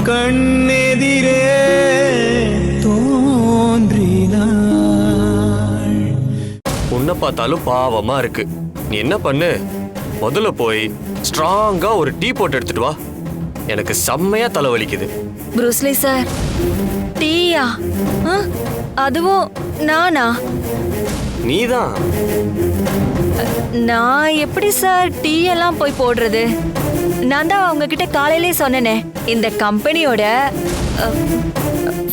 கண்ணெதிரே தோன்றினாள். உன்னை பார்த்தாலும் பாவமா இருக்கு. நீ என்ன பண்ணு, முதல்ல போய் ஸ்ட்ராங்கா ஒரு டீ போட்டு எடுத்துட்டு வா. எனக்கு செம்மையா தலைவலிக்குது. ப்ரூஸ்லி சார், டீயா? அதுவும் நானா? நீதான். நான் எப்படி சார் டீ எல்லாம் போய் போடுறது? நான் தான் உங்ககிட்ட காலையிலே சொன்னேனே, இந்த கம்பெனியோட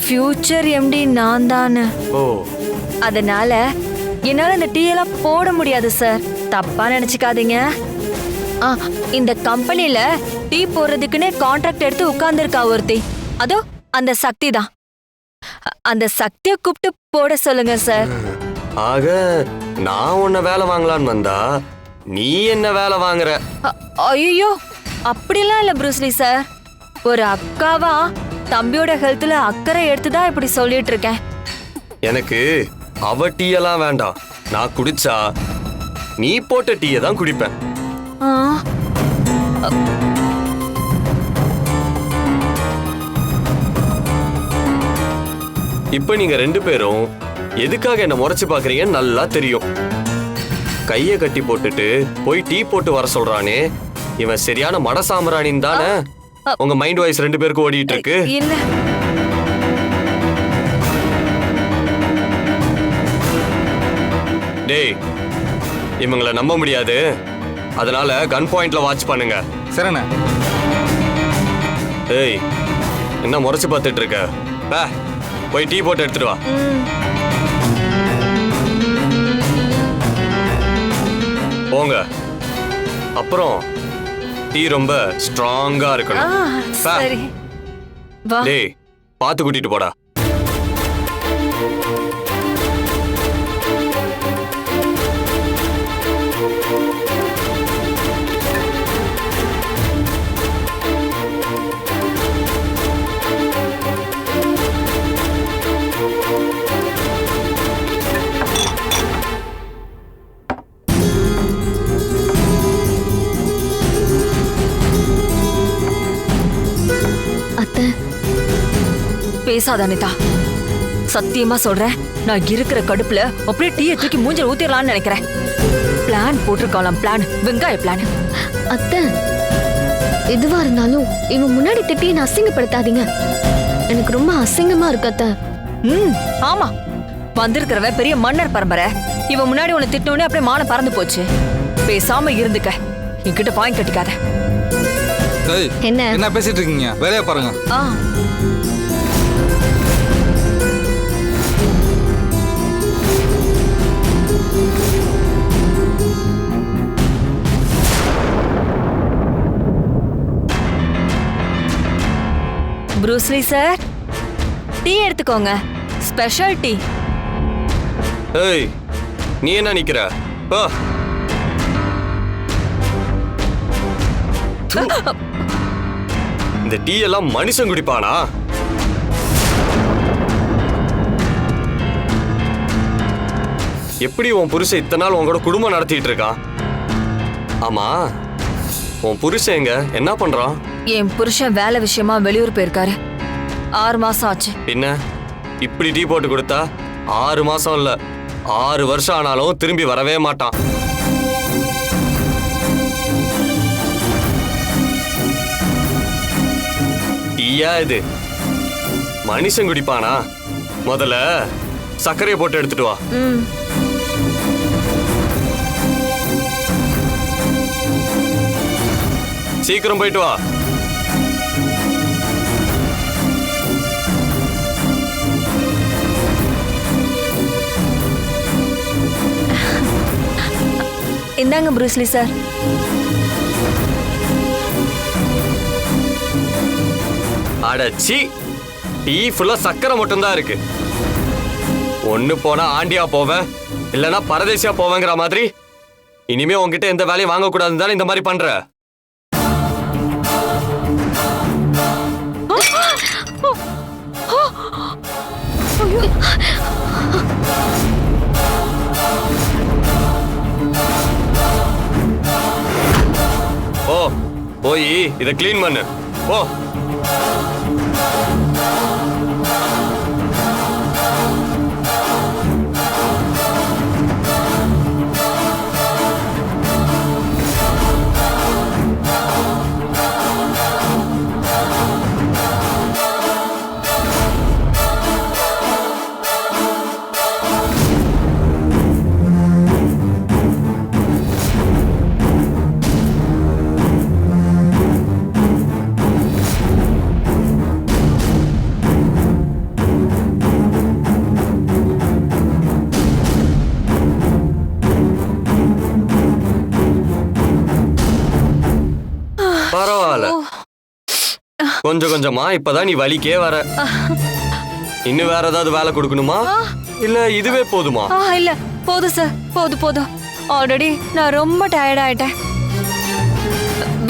ஃபியூச்சர் எம்டி நான் தானே. ஓ, அதனால என்னால இந்த டீ எல்லாம் போட முடியாது சார். தப்பா நினைச்சுக்காதீங்க. இந்த கம்பெனில டீ போடுறதுக்குன்னு கான்ட்ராக்ட் எடுத்து உட்கார்ந்துருக்கா ஒருத்தி. அதோ அந்த சக்தி தான். அந்த சக்தியை கூப்பிட்டு போட சொல்லுங்க சார். ஆக நான் உன்னை வேலை வாங்கலான்னு வந்தா நீ என்ன வேலை வாங்குற? ஐயோ, அப்படிலாம் இல்ல ப்ரூஸ்லி சார். ஒரு அக்காவா தம்பியோட ஹெல்த்ல அக்கறை எடுத்துதான் இப்படி சொல்லிட்டு இருக்கேன். எனக்கு அவ டீ எல்லாம் வேண்டாம். நான் குடிச்சா நீ போட்ட டீயை தான் குடிப்பேன். இப்ப நீங்க ரெண்டு பேரும் எதுக்காக என்ன முறைச்சு பாக்குறீங்கன்னு நல்லா தெரியும். கைய கட்டி போட்டுட்டு போய் டீ போட்டு வர சொல்றானே, இவன் சரியான மட சாம்பிராணின்னு தானே உங்க மைண்ட் வாய்ஸ் ரெண்டு பேருக்கு ஓடிட்டு இருக்கு. இல்ல, டேய், இவங்களை நம்ப முடியாது. அதனால கன் பாயிண்ட்ல வாட்ச் பண்ணுங்க. சரிண்ணே. ஏய், என்ன முறைச்சு பார்த்துட்டு இருக்க? போய் டீ போட்டு எடுத்துட்டு வா. போங்க. அப்புறம் டீ ரொம்ப ஸ்ட்ராங்கா இருக்கணும். சரி. டேய், பார்த்து கூட்டிட்டு போடா. பேசாத அனிதா. சத்தியமா சொல்றேன், நான் இருக்கிற கடுப்புல அப்படியே டீயை தூக்கி மூஞ்சல் ஊத்திரலாம்னு நினைக்கிறேன். பிளான் போட்டிருக்கலாம். பிளான், வெங்காய பிளான். அத்தை, எதுவா இருந்தாலும் இவன் முன்னாடி திட்டி என்ன அசிங்கப்படுத்தாதீங்க. எனக்கு ரொம்ப அசிங்கமா இருக்கு அத்தை. ஆமா, வந்திருக்கிறவன் பெரிய மன்னர் பரம்பரை. இவன் முன்னாடி உன்னை திட்டோன்னே அப்படியே மானம் பறந்து போச்சு. பேசாம இருந்துக்க, என்கிட்ட பாயிண்ட் கட்டிக்காத. என்ன பேசிட்டு இருக்கீங்க? வேலையை பாருங்க. ப்ரூஸ்லி சார், டீ எடுத்துக்கோங்க. Special tea. ஏய், நீ என்ன நிக்கிற? இந்த டீ எல்லாம் மனுஷன் குடிப்பானா? எப்படி உன் புருஷன் இத்தனை நாள் உங்களோட குடும்பம் நடத்திட்டு இருக்கான்? ஆமா, உன் புருஷன் எங்க, என்ன பண்றான்? என் புருஷன் வேலை விஷயமா வெளியூர் போயிருக்காரு. 6 மாசம் ஆச்சு. பின்ன இப்படி டீ போட்டு கொடுத்தா 6 மாசம் இல்ல, 6 வருஷம் ஆனாலும் திரும்பி வரவே மாட்டான். டீயா இது? மனுஷன் குடிப்பானா? முதல்ல சர்க்கரையை போட்டு எடுத்துட்டு வா. சீக்கிரம் போயிட்டு வா. இந்தாங்க ப்ரூஸ்லி சார். அடச்சி, டீ ஃபுல்லா சக்கரை மட்டும்தான் இருக்கு. ஒண்ணு போனா ஆண்டியா போவேன், இல்லனா பரதேசியா போவேங்கிற மாதிரி. இனிமே உங்ககிட்ட எந்த வேலையும் வாங்க கூடாதுன்னு தானே இந்த மாதிரி பண்ற? ஓ, போய் இதை கிளீன் பண்ணு. ஓ. பரவாயில்ல, கொஞ்சம் கொஞ்சமா இப்பதான் நீ வலிக்கே வர. இன்னும் வேற ஏதாவது வேலை கொடுக்கணுமா இல்ல இதுவே போதுமா? இல்ல போதும் சார், போதும். ஆல்ரெடி நான் ரொம்ப டயர்ட் ஆயிட்டேன்.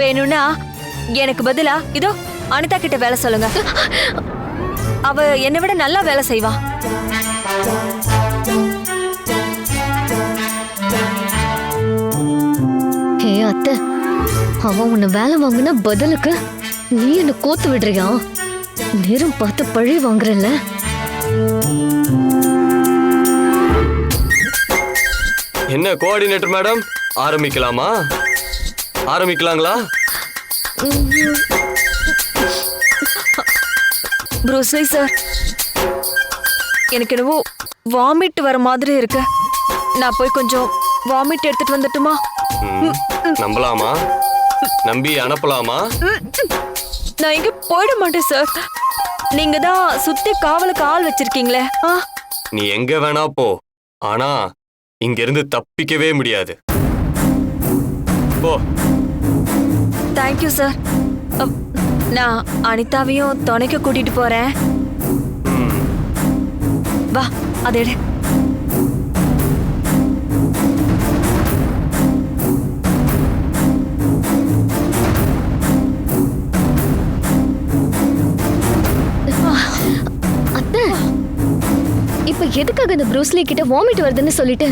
வேணும்னா எனக்கு பதிலா இதோ அனிதா கிட்ட வேலை சொல்லுங்க. அவ என்னை விட நல்லா வேலை செய்வா. ஹே அத்தை, அவன் உன்னை வேலை வாங்கின பதிலுக்கு நீ என்ன கோத்து விடுறியா? நேரம் பார்த்து பழி வாங்குறல்ல. என்ன கோஆர்டினேட்டர் மேடம், ஆரம்பிக்கலாங்களா? ப்ரூஸ்லி சார், எனக்கு என்னவோ வாமிட் வர மாதிரி இருக்கு. நான் போய் கொஞ்சம் வாமிட் எடுத்துட்டு வந்துட்டுமா? நம்பலாமா? நம்பி அனுப்பலாமா? நான் இங்க போயிட மாட்டேன் சார். நீங்க தான் சுத்தி காவலுக்கு ஆள் வச்சிருக்கீங்களே. நீ எங்க வேணா போ, ஆனா இங்க இருந்து தப்பிக்கவே முடியாது. போ. Thank you sir. நான் அனிதாவையும் துணைக்க கூட்டிட்டு போறேன். வா, அதை எடு. இப்ப எதுக்காக இந்த ப்ரூஸ்லி கிட்ட வாமிட் வருதுன்னு சொல்லிட்டு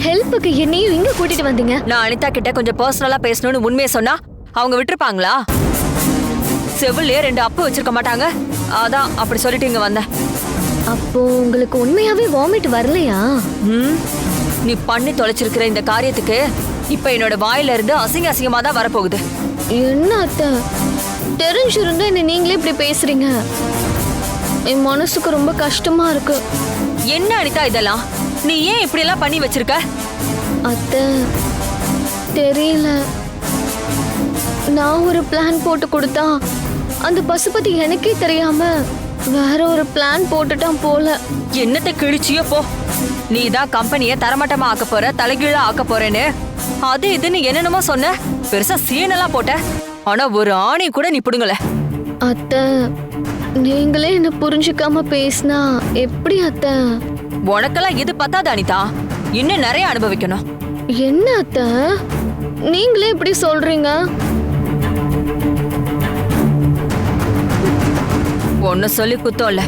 ஹெல்ப்புக்கு என்னையும் இங்க கூட்டிட்டு வந்தீங்க? நான் அனிதா கிட்ட கொஞ்சம் பர்சனலா பேசணும்னு உண்மையை சொன்னா அவங்க விட்டுருப்பாங்களா? செவிலே 2 அப்பு வச்சிருக்க மாட்டாங்க. அதான் அப்படி சொல்லிட்டு இங்க வந்தேன். அப்போ உங்களுக்கு உண்மையாவே வாமிட் வரலையா? நீ பண்ணி தொலைச்சிருக்கிற இந்த காரியத்துக்கு இப்ப என்னோட வாயில இருந்து அசிங்கமா தான் வரப்போகுது. என்ன அத்தை, தெரிஞ்சிருந்தா என்ன நீங்களே இப்படி பேசுறீங்க? என் மனசுக்கு ரொம்ப கஷ்டமா இருக்கு. என்ன அனிதா இதெல்லாம்? நீ ஏன் இப்படி எல்லாம் பண்ணி வச்சிருக்க? அத்தை, தெரியல. நான் ஒரு பிளான் போட்டு கொடுத்தா அந்த பசுபதி எனக்கே தெரியாம வேற ஒரு பிளான் போட்டுட்டான் போல. என்னத்தை கிழிச்சியோ போ. நீ தான் கம்பெனிய தரமட்டமா ஆக்க போற, தலைகீழா ஆக்க போறேன்னு அது இதுன்னு என்னென்னமோ சொன்ன. பெருசா சீனெல்லாம் போட்ட. ஆனா ஒரு ஆணி கூட நீ புடுங்கல. அத்தை, நீங்களே என்ன புரிஞ்சுக்காம பேசினா எப்படி அத்தை? உனக்கெல்லாம் இது பத்தாது அனிதா, இன்னும் நிறைய அனுபவிக்கணும். என்ன அத்தை, நீங்களே இப்படி சொல்றீங்க? ஒன்னு சொல்லி குத்தம் இல்ல.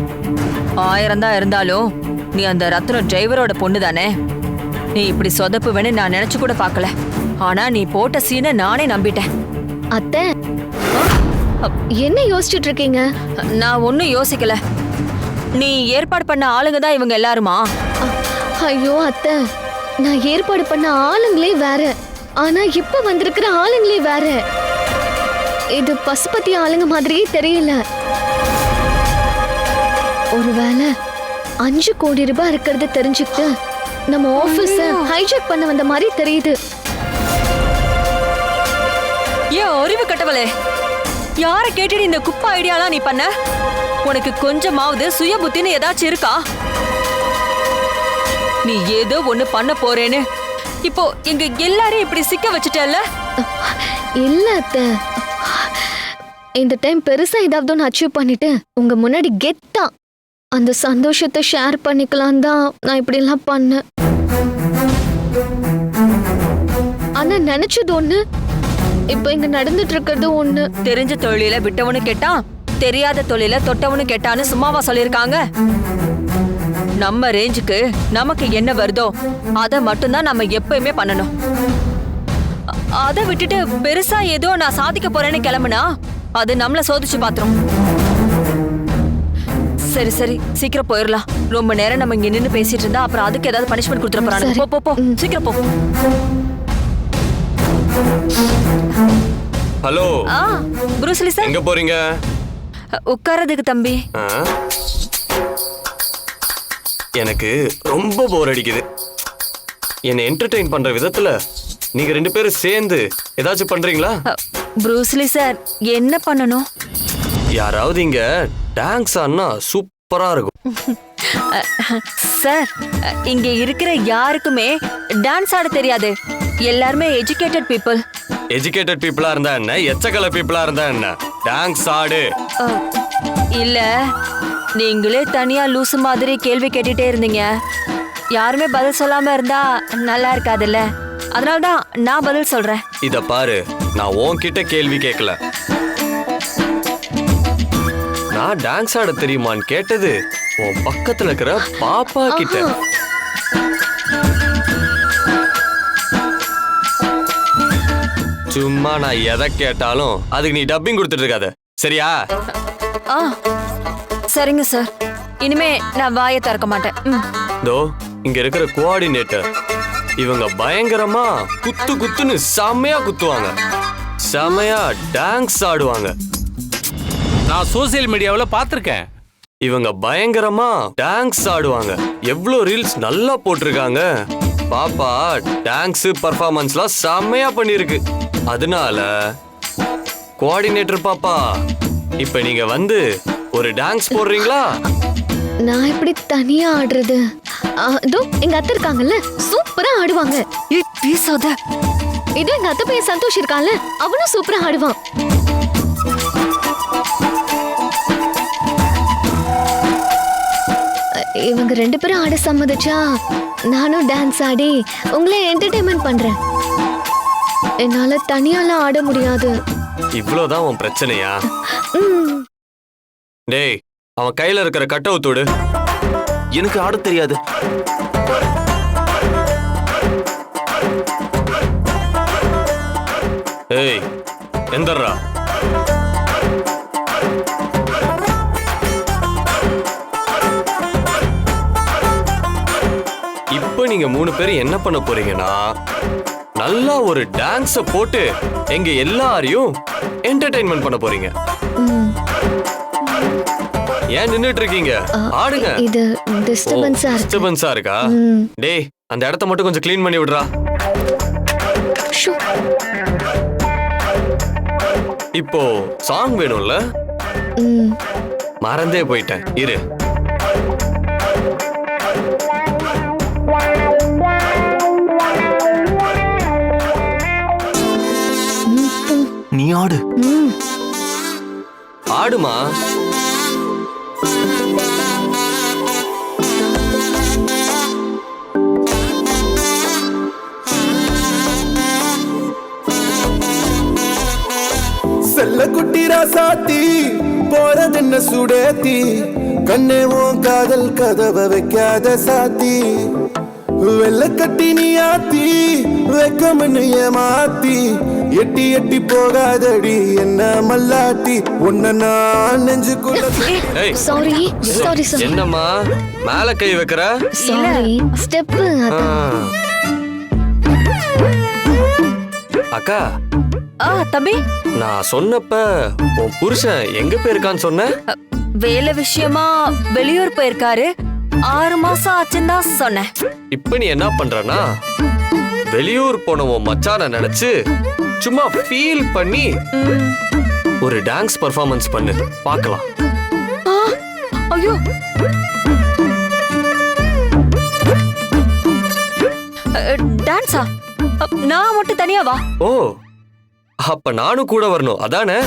1000 தான் இருந்தாலும் நீ அந்த ரத்னம் டிரைவரோட பொண்ணு தானே. நீ இப்படி சொதப்புவேன்னு நான் நினைச்சு கூட பார்க்கல. ஆனா நீ போட்ட சீனை நானே நம்பிட்டேன். அத்தை, என்ன யோசிச்சுட்டு இருக்கீங்க? நான் ஒன்னும் யோசிக்கல. நீ ஏற்பாடு பண்ண ஆளுங்க தான் இவங்க எல்லாருமா? ஐயோ அத்தை, நான் ஏற்பாடு பண்ண ஆளுங்களே வேற, ஆனா இப்ப வந்திருக்கிற ஆளுங்களே வேற. இது பசுபதி ஆளுங்க மாதிரியே தெரியல. ஒருவேளை 5 கோடி ரூபாய் இருக்கிறது தெரிஞ்சுக்கிட்டு நம்ம ஆபீஸ ஹைஜாக் பண்ண வந்த மாதிரி தெரியுது. ஏன் அறிவு கட்டவளே, யார கேட்டுட்டு இந்த குப்பை ஐடியாலாம் நீ பண்ண? உனக்கு கொஞ்சமாவது சுய புத்தின்னு ஏதாச்சும் இருக்கா? நீ ஏதோ ஒண்ணு பண்ண போறேன்னு இப்போ எங்க எல்லாரையும் இப்படி சிக்க வச்சுட்டல்ல? இல்ல அத்தை, இந்த டைம் பெருசா ஏதாவது ஒன்று அச்சீவ் பண்ணிட்டு உங்க முன்னாடி கெத்தா அந்த சந்தோஷத்தை ஷேர் பண்ணிக்கலாம் தான் நான் இப்படி எல்லாம் பண்ணேன். ஆனா நினைச்சது ஒண்ணு, இப்ப இங்க நடந்துட்டு இருக்கிறது ஒண்ணு. தெரிஞ்ச தொழில விட்டவனு கேட்டான், தெரியாத தொழில தொட்டவனு கேட்டான்னு சும்மாவா சொல்லிருக்காங்க? நம்ம ரேஞ்சுக்கு நமக்கு என்ன வருதோ அத மட்டும்தான் நம்ம எப்பயுமே பண்ணணும். அதை விட்டுட்டு பெருசா ஏதோ நான் சாதிக்க போறேன்னு கிளம்புனா அது நம்மள சோதிச்சு பாத்துரும். சரி சரி சீக்கிரம் போயிடலாம். ரொம்ப நேரம் நம்ம இங்க நின்னு பேசிட்டு இருந்தா அப்புறம் அதுக்கு ஏதாவது பனிஷ்மெண்ட் கொடுத்துட போறாங்க. சரி. போ போ போ சீக்கிரம் போ. ஹலோ, புரூஸ்லி சார் எங்க போறீங்க? உட்காரதுக்கு தம்பி. ஆ? எனக்கு ரொம்ப போர் அடிக்குது. என்னை என்டர்டெயின் பண்ற விதத்துல நீங்க 2 பேரும் சேர்ந்து ஏதாச்சும் பண்றீங்களா? புரூஸ்லி சார் என்ன பண்ணணும்? யாராவது இங்க டான்ஸ் ஆடினா சூப்பரா இருக்கும். சார் இங்க இருக்கிற யாருக்குமே டான்ஸ் ஆட தெரியாது. எல்லாருமே எஜுகேட்டட் பீப்புள். எஜுகேட்டட் பீப்புளா இருந்தா என்ன, எச்சக்கல பீப்புளா இருந்தா என்ன, டான்ஸ் ஆடு. இல்ல நீங்களே தனியா லூசு மாதிரி கேள்வி கேட்டுட்டே இருந்தீங்க. யாருமே பதில் சொல்லாம இருந்தா நல்லா இருக்காதுல்ல. அதனாலதான் நான் பதில் சொல்றேன். இத பாரு, நான் உன்கிட்ட கேள்வி கேட்கல. நான் டான்ஸ் ஆட தெரியுமான்னு கேட்டது உன் பக்கத்துல இருக்கிற பாப்பா கிட்ட. சும்மா நான் எதை கேட்டாலும் அதுக்கு நீ டப்பிங் கொடுத்துட்டு இருக்காத, சரியா? ஆ சரிங்க சார், இனிமே நான் வாயை திறக்க மாட்டேன். தோ இங்க இருக்கிற கோஆர்டினேட்டர் இவங்க பயங்கரமா குத்து குத்துன்னு செமையா குத்துவாங்க, செமையா டான்ஸ் ஆடுவாங்க. நான் சோசியல் மீடியாவுல பார்த்திருக்கேன். இவங்க பயங்கரமா டான்ஸ் ஆடுவாங்க. எவ்வளோ ரீல்ஸ் நல்லா போட்டிருக்காங்க. பாப்பா டான்ஸ் பர்ஃபார்மன்ஸ்லாம் செமையா பண்ணிருக்கு. அதனால கோஆர்டினேட்டர் பாப்பா, இப்ப நீங்க வந்து ஒரு டான்ஸ் போடுறீங்களா? நான் எப்படி தனியா ஆடுறது? இதோ எங்க அத்தை இருக்காங்கல்ல, சூப்பரா ஆடுவாங்க. பேசாத. இதோ எங்க அத்தை பையன் சந்தோஷ் இருக்கான்ல, அவனும் சூப்பரா ஆடுவான். இவங்க 2 பேரும் ஆட சம்மதிச்சா நானும் டான்ஸ் ஆடி உங்களை என்டர்டெயின்மெண்ட் பண்றேன். என்னால தனியாலாம் ஆட முடியாது. இவ்வளவுதான் உன் பிரச்சனையா? டேய், அவன் கையில இருக்கிற கட் அவுத்தோடு. எனக்கு ஆட தெரியாது. ஏய் எந்தர்ரா? இப்போ நீங்க 3 பேரும் என்ன பண்ண போறீங்கன்னா, நல்லா ஒரு டான்ஸ போட்டு எங்க எல்லாரையும் என்டர்டெயின்மெண்ட் பண்ண போறீங்க. ஏன் நின்னுட்டு இருக்கீங்க? ஆடுங்க. இது டிஸ்டர்பன்ஸா இருக்கு. டிஸ்டர்பன்ஸா இருக்கா? டேய், அந்த இடத்த மட்டும் கொஞ்சம் க்ளீன் பண்ணி விடுறா. ஷூ. இப்போ சாங் வேணும்ல? மறந்தே போயிட்டேன், இரு. நீ ஆடு. ஆடுமா. செல்ல குட்டி ராசாத்தி போறதென்ன சுடேத்தி, கண்ணே உன் காதல் கதவை வைக்காத சாத்தி, வெள்ள கட்டி நீ ஆத்தி வெக்கமன்னு ஏமாத்தி, எட்டி எட்டி போகாதடி என்ன மல்லாட்டி, உன்ன நான் நெஞ்சுக்குள்ள. ஏய், சாரி சாரி சார். என்னம்மா மேல கை வைக்கிற? Sorry, step. அக்கா, தம்பி, நான் சொன்னப்ப உன் புருஷன் எங்க போயிருக்கான்னு சொன்ன? வேலை விஷயமா வெளியூர் போயிருக்காரு. 6 மாசம் ஆச்சுன்னு தான் சொன்னேன். இப்ப நீ என்ன பண்றனா, வெளியூர் போன உன் மச்சான நினைச்சு சும்மா ஃபீல் பண்ணி ஒரு டான்ஸ் பெர்ஃபார்மன்ஸ் பண்ணு பார்க்கலாம். ஐயோ, டான்ஸா? நான் மட்டும் தனியா வா? ஓ, அப்ப நானும் கூட வரணும் அதானே?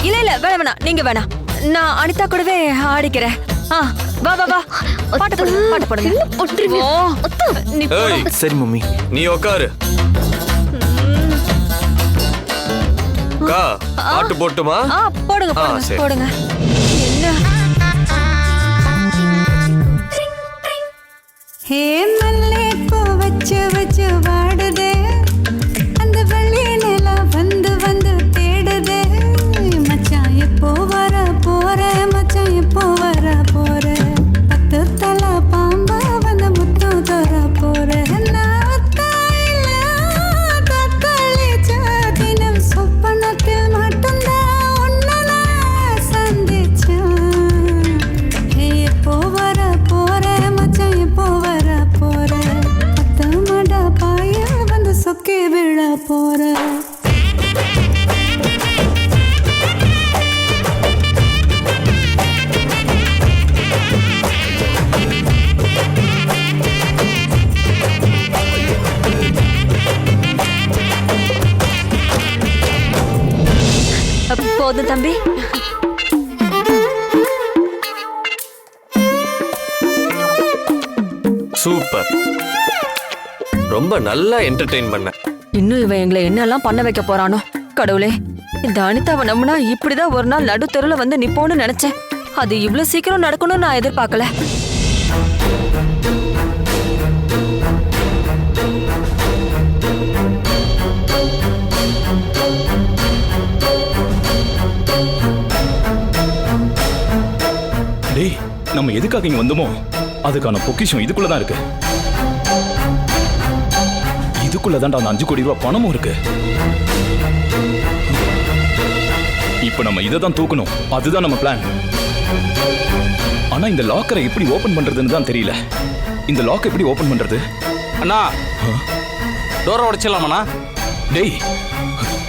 இல்ல இல்ல, வேணாம், நீங்க வேணாம். நான் அனிதா கூடவே ஆடிக்கிறேன். வா வா வா, பாட்டு போடுங்க, பாட்டு போடுங்க. ஓ, நீ போ. ஏய், சரி மம்மி. நீ உட்காரு. அக்கா, பாட்டு போட்டுமா? போடுங்க போடுங்க சரி. போடுங்க. என்ன? ஹே மல்லே பூ வச்சு வச்சு வாடுதே, அந்த வள்ளி நிலா வந்து வந்து தேடுதே, மச்சான் எப்போ வர போற போதும் தம்பி. சூப்பர், ரொம்ப நல்லா என்டர்டெயின் பண்ண. இன்னும் இவன் எங்களை என்னெல்லாம் பண்ண வைக்க போறானோ கடவுளே. இந்த அனிதாவை நம்பினா இப்படிதான் ஒரு நாள் நடுத்தெருல வந்து நிப்போன்னு நினைச்சேன். அது இவ்வளவு சீக்கிரம் நடக்கணும்னு நான் எதிர்பார்க்கல. டேய், நம்ம எதுக்காக இங்க வந்தோமோ அதுக்கான பொக்கிஷம் இதுக்குள்ளதான் இருக்கு. இதுக்குள்ளதான்டா அந்த 5 கோடி ரூபாய் பணமும் இருக்கு. இப்ப நம்ம இதை தான் தூக்கணும். அதுதான் நம்ம பிளான். ஆனா இந்த லாக்கரை எப்படி ஓபன் பண்றதுன்னு தான் தெரியல. இந்த லாக் எப்படி ஓபன் பண்றது? அண்ணா, டோரை உடைச்சிடலாமாண்ணா? டேய்,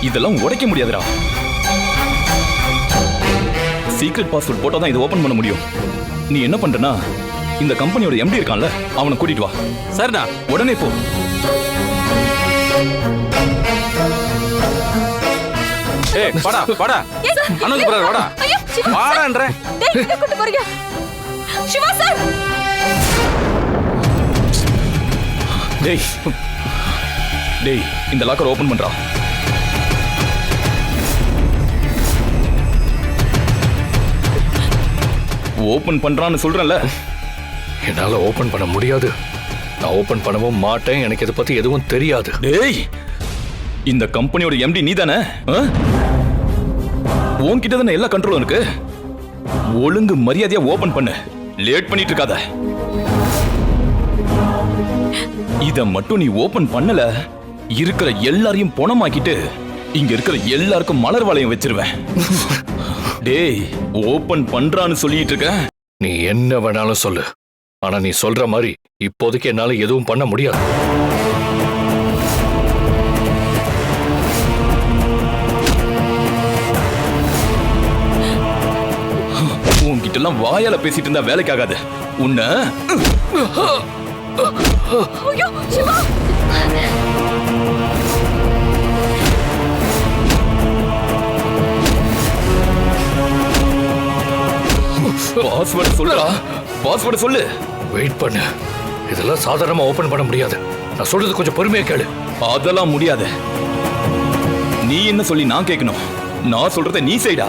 இதெல்லாம் உடைக்க முடியாதுடா. சீக்ரெட் பாஸ்வேர்ட் போட்டா தான் இதை ஓபன் பண்ண முடியும். நீ என்ன பண்றனா, இந்த கம்பெனியோட எம்டி இருக்கான்ல, அவனை கூட்டிட்டு வா. சரிண்ணா. உடனே போ. ஏய், வாடா வாடா. அனுக்கு பிரதர் வாடா. வாடான்றேன். டேய் டேய், இந்த லாக்கர் ஓபன் பண்றா. ஓபன் பண்றான்னு சொல்றேன்ல. என்னால ஓபன் பண்ண முடியாது. நான் ஓபன் பண்ணவும் மாட்டேன். எனக்கு இதை பத்தி எதுவும் தெரியாது. டேய், இந்த கம்பெனியோட எம்டி நீ தானே? உன்கிட்ட தானே எல்லா கண்ட்ரோலும் இருக்கு. ஒழுங்கு மரியாதையா ஓபன் பண்ணு. லேட் பண்ணிட்டு இருக்காத. இத மட்டும் நீ ஓபன் பண்ணல, இருக்கிற எல்லாரையும் பணமாக்கிட்டு இங்க இருக்கிற எல்லாருக்கும் மலர் வளையம் வச்சிருவேன். டேய், ஓபன் பண்றான்னு சொல்லிட்டு இருக்க. நீ என்ன வேணாலும் சொல்லு. ஆனா நீ சொல்ற மாதிரி இப்போதைக்கு என்னால எதுவும் பண்ண முடியாது. உன்கிட்ட எல்லாம் வாயால பேசிட்டு இருந்தா வேலைக்கு ஆகாது. உன்ன பாஸ்வேர்டு சொல்றா. பாஸ்வேர்டு சொல்லு. வெயிட் பண்ணு. இதெல்லாம் சாதாரணமா ஓபன் பண்ண முடியாது. நான் சொல்றது கொஞ்சம் பொறுமையா கேளு. அதெல்லாம் முடியாது. நீ என்ன சொல்லி நான் கேட்கணும். நான் சொல்றத நீ செய்டா.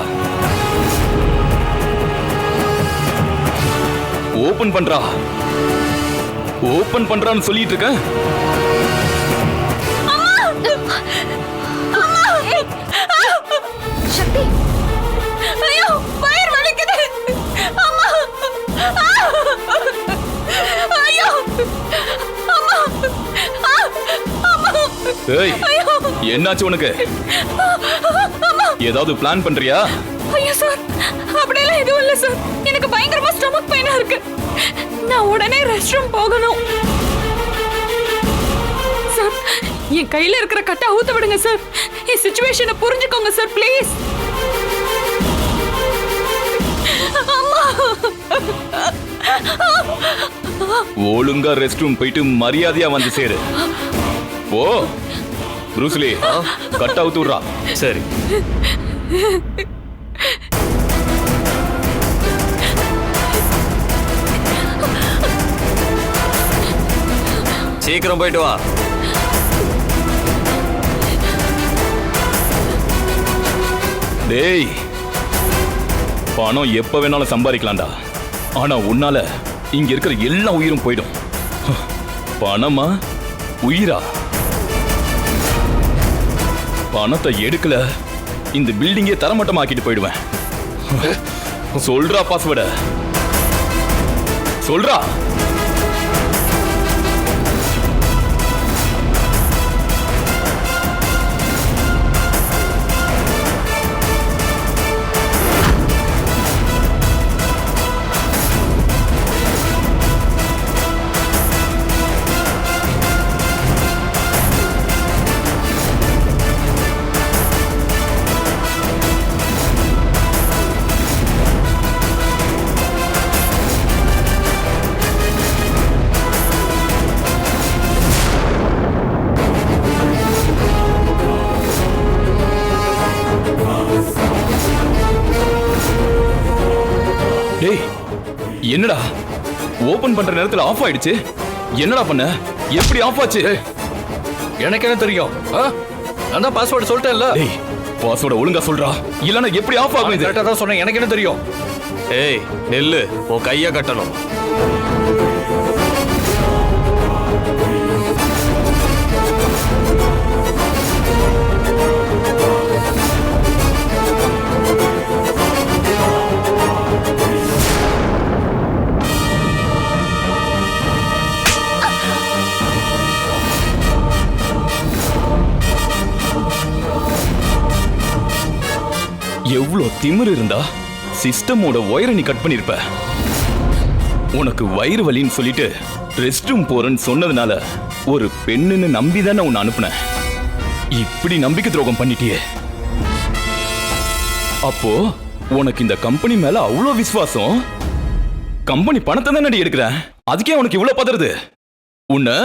ஓபன் பண்றா. ஓபன் பண்றான்னு சொல்லிட்டு இருக்க. சக்தி, ஐயோ, வயிறு வலிக்குது. அம்மா, ஐயோ, அம்மா, அம்மா. ஏய், என்னாச்சு உனக்கு? ஏதாவது பிளான் பண்றியா? ஐயோ சார், அப்படியெல்லாம் எதுவும் இல்ல சார். எனக்கு பயங்கரமா ஸ்டொமக் பெயினா இருக்கு. நான் உடனே ரெஸ்ட் ரூம் போகணும் சார். என் கையில இருக்கிற கட்டை அவுத்து விடுங்க சார். என் சிச்சுவேஷனை புரிஞ்சுக்கோங்க சார், ப்ளீஸ். அம்மா, ஒழுங்கா ரெஸ்ட் ரூம் போயிட்டு மரியாதையா வந்து சேரு. ஓ ப்ரூஸ்லி, கட் அவுத்து விடுறா. சரி. சீக்கிரம் போயிட்டு வா. டேய், பணம் எப்ப வேணாலும் சம்பாதிக்கலாம்டா. ஆனா உன்னால இங்க இருக்கிற எல்லா உயிரும் போயிடும். பணமா உயிரா? பணத்தை எடுக்கல, இந்த பில்டிங்கே தரமட்டமாக்கிட்டு போயிடுவேன். சொல்றா பாஸ்வேர்ட. சொல்றா. என்னடா ஓபன் பண்ற நேரத்துல ஆஃப் ஆயிடுச்சு? என்னடா பண்ண? எப்படி ஆஃப் ஆச்சு? எனக்கு என்ன தெரியும்? நான் தான் பாஸ்வேர்டு சொல்லிட்டேன்ல. டேய் பாஸ்வேர்ட ஒழுங்கா சொல்றா, இல்லனா எப்படி ஆஃப் ஆகும் இது? கரெக்டா தான் சொன்னேன், எனக்கு என்ன தெரியும்? ஏய் நெல்லு, உன் கைய கட்டணும். எவ்வளவு திமிரு இருந்தா சிஸ்டமோட ஒயரை நீ கட் பண்ணிருப்ப. உனக்கு வயிறு வலின்னு சொல்லிட்டு ரெஸ்ட் ரூம் போறேன்னு சொன்னதுனால ஒரு பெண்ணுன்னு நம்பிதானே உன்னை அனுப்புனேன். இப்படி நம்பிக்கை துரோகம் பண்ணிட்டியே. அப்போ உனக்கு இந்த கம்பெனி மேல அவ்வளோ விசுவாசம்? கம்பெனி பணத்தை தானே எடுக்கிற, அதுக்கே உனக்கு இவ்வளவு பதறுது? உன்னை